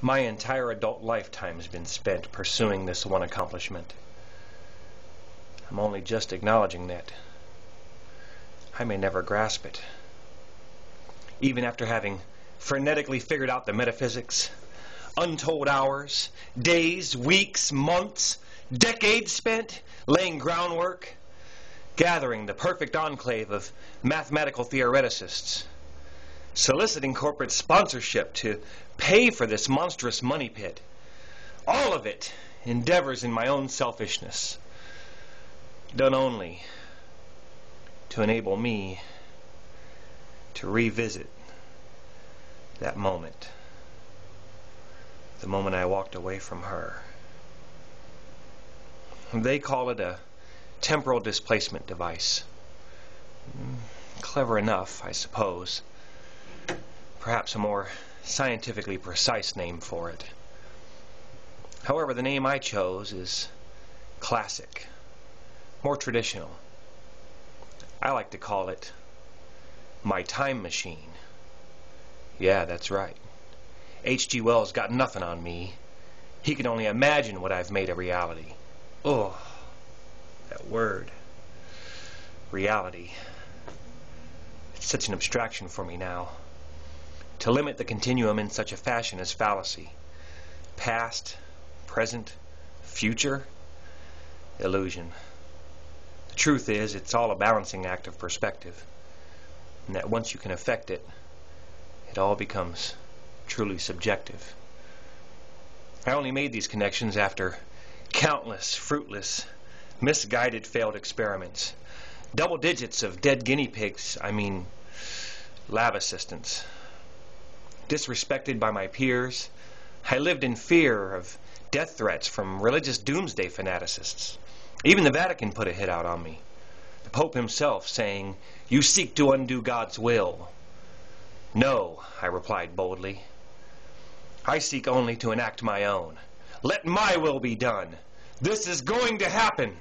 My entire adult lifetime has been spent pursuing this one accomplishment. I'm only just acknowledging that I may never grasp it. Even after having frenetically figured out the metaphysics, untold hours, days, weeks, months, decades spent laying groundwork, gathering the perfect enclave of mathematical theoreticists, soliciting corporate sponsorship to pay for this monstrous money pit. All of it endeavors in my own selfishness, done only to enable me to revisit that moment, the moment I walked away from her. They call it a temporal displacement device. Clever enough, I suppose. Perhaps a more scientifically precise name for it. However, the name I chose is classic, more traditional. I like to call it my time machine. Yeah, that's right. H.G. Wells got nothing on me. He can only imagine what I've made a reality. Oh, that word. Reality. It's such an abstraction for me now. To limit the continuum in such a fashion is fallacy. Past, present, future, illusion. The truth is, it's all a balancing act of perspective. And that once you can affect it, it all becomes truly subjective. I only made these connections after countless, fruitless, misguided failed experiments. Double digits of dead guinea pigs, lab assistants. Disrespected by my peers, I lived in fear of death threats from religious doomsday fanaticists. Even the Vatican put a hit out on me. The Pope himself saying, "You seek to undo God's will." "No," I replied boldly. "I seek only to enact my own. Let my will be done. This is going to happen."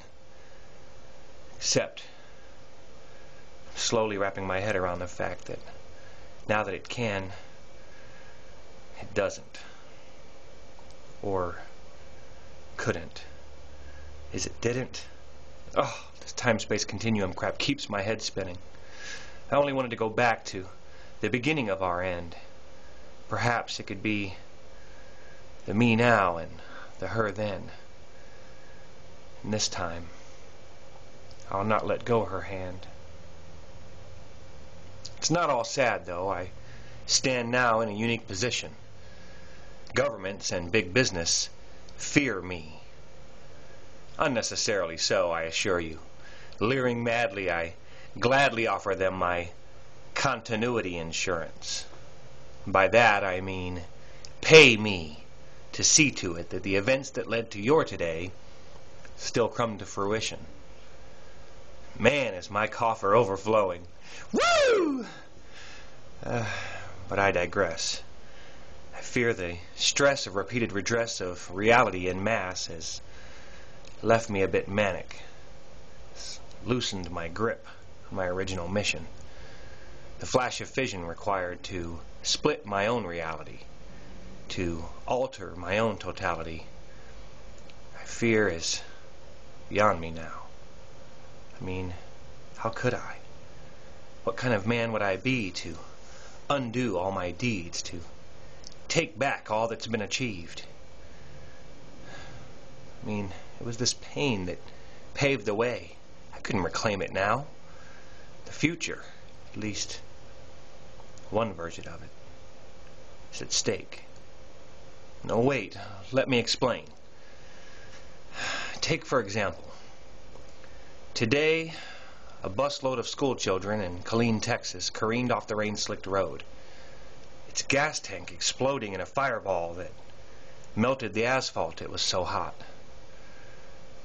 Except, slowly wrapping my head around the fact that now that it can, it doesn't. Or couldn't. Is it didn't? Oh, this time-space continuum crap keeps my head spinning. I only wanted to go back to the beginning of our end. Perhaps it could be the me now and the her then. And this time, I'll not let go her hand. It's not all sad, though. I stand now in a unique position. Governments and big business fear me. Unnecessarily so, I assure you. Leering madly, I gladly offer them my continuity insurance. By that I mean pay me to see to it that the events that led to your today still come to fruition. Man, is my coffer overflowing. Woo! But I digress. I fear the stress of repeated redress of reality en masse has left me a bit manic. It's loosened my grip on my original mission. The flash of fission required to split my own reality, to alter my own totality, I fear is beyond me now. How could I? What kind of man would I be to undo all my deeds, to take back all that's been achieved? It was this pain that paved the way. I couldn't reclaim it now. The future, at least one version of it, is at stake. No, wait, let me explain. Take, for example, today, a busload of school children in Killeen, Texas, careened off the rain-slicked road. Its gas tank exploding in a fireball that melted the asphalt. It was so hot.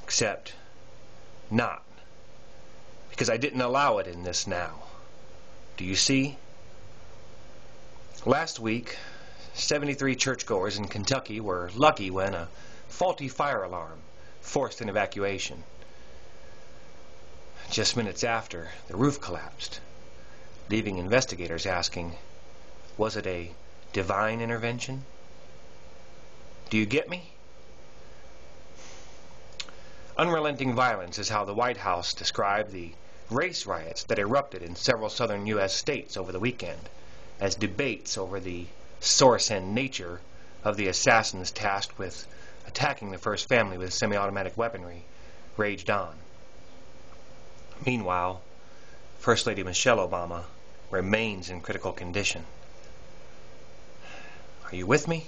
Except not, because I didn't allow it in this now. Do you see? Last week, 73 churchgoers in Kentucky were lucky when a faulty fire alarm forced an evacuation. Just minutes after, the roof collapsed, leaving investigators asking, was it a divine intervention? Do you get me? Unrelenting violence is how the White House described the race riots that erupted in several southern U.S. states over the weekend, as debates over the source and nature of the assassins tasked with attacking the first family with semi-automatic weaponry raged on. Meanwhile, First Lady Michelle Obama remains in critical condition. Are you with me?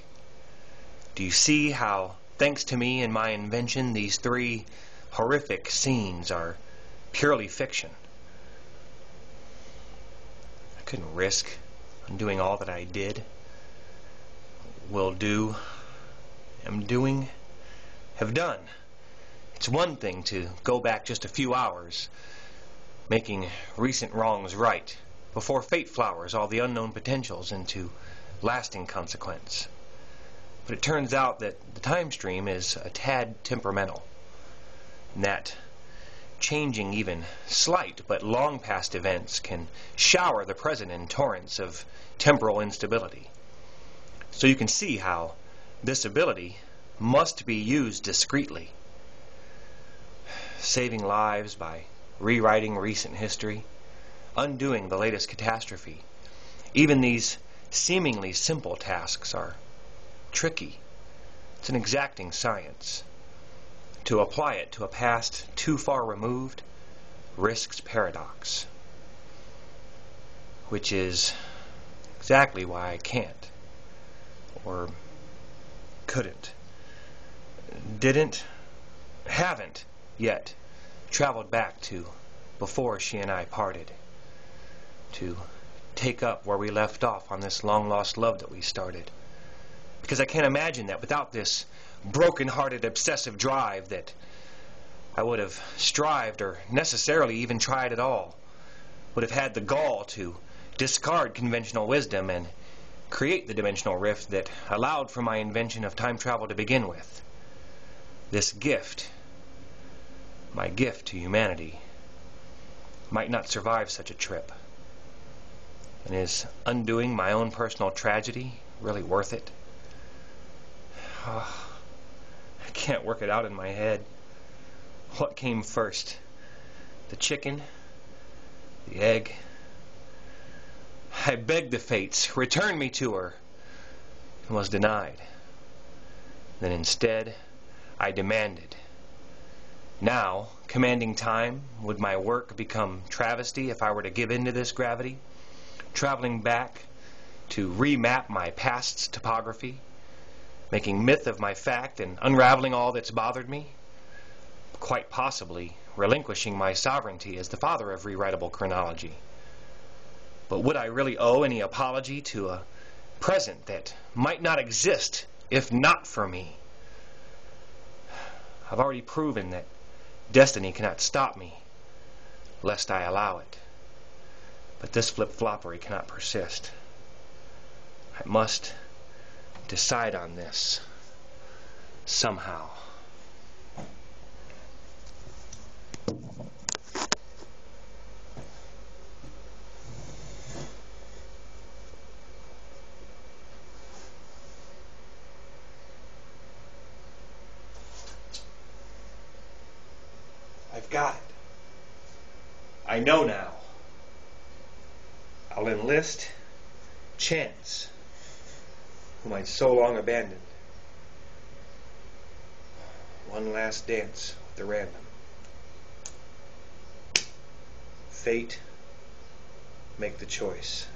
Do you see how, thanks to me and my invention, these three horrific scenes are purely fiction? I couldn't risk undoing all that I did, will do, am doing, have done. It's one thing to go back just a few hours, making recent wrongs right, before fate flowers all the unknown potentials into lasting consequence. But it turns out that the time stream is a tad temperamental, and that changing even slight but long past events can shower the present in torrents of temporal instability. So you can see how this ability must be used discreetly, saving lives by rewriting recent history, undoing the latest catastrophe. Even these seemingly simple tasks are tricky. It's an exacting science. To apply it to a past too far removed risks paradox, which is exactly why I can't, or couldn't, haven't yet traveled back to before she and I parted, to take up where we left off on this long-lost love that we started. Because I can't imagine that without this broken-hearted obsessive drive that I would have strived or necessarily even tried at all, would have had the gall to discard conventional wisdom and create the dimensional rift that allowed for my invention of time travel to begin with. This gift, my gift to humanity, might not survive such a trip. And is undoing my own personal tragedy really worth it? Oh, I can't work it out in my head. What came first? The chicken? The egg? I begged the fates, return me to her, and was denied. Then instead, I demanded. Now, commanding time, would my work become travesty if I were to give in to this gravity? Traveling back to remap my past's topography, making myth of my fact and unraveling all that's bothered me? Quite possibly relinquishing my sovereignty as the father of rewritable chronology. But would I really owe any apology to a present that might not exist if not for me? I've already proven that destiny cannot stop me, lest I allow it. But this flip-floppery cannot persist. I must decide on this somehow. I've got it. I know now. I'll enlist chance, whom I'd so long abandoned. One last dance with the random. Fate, make the choice.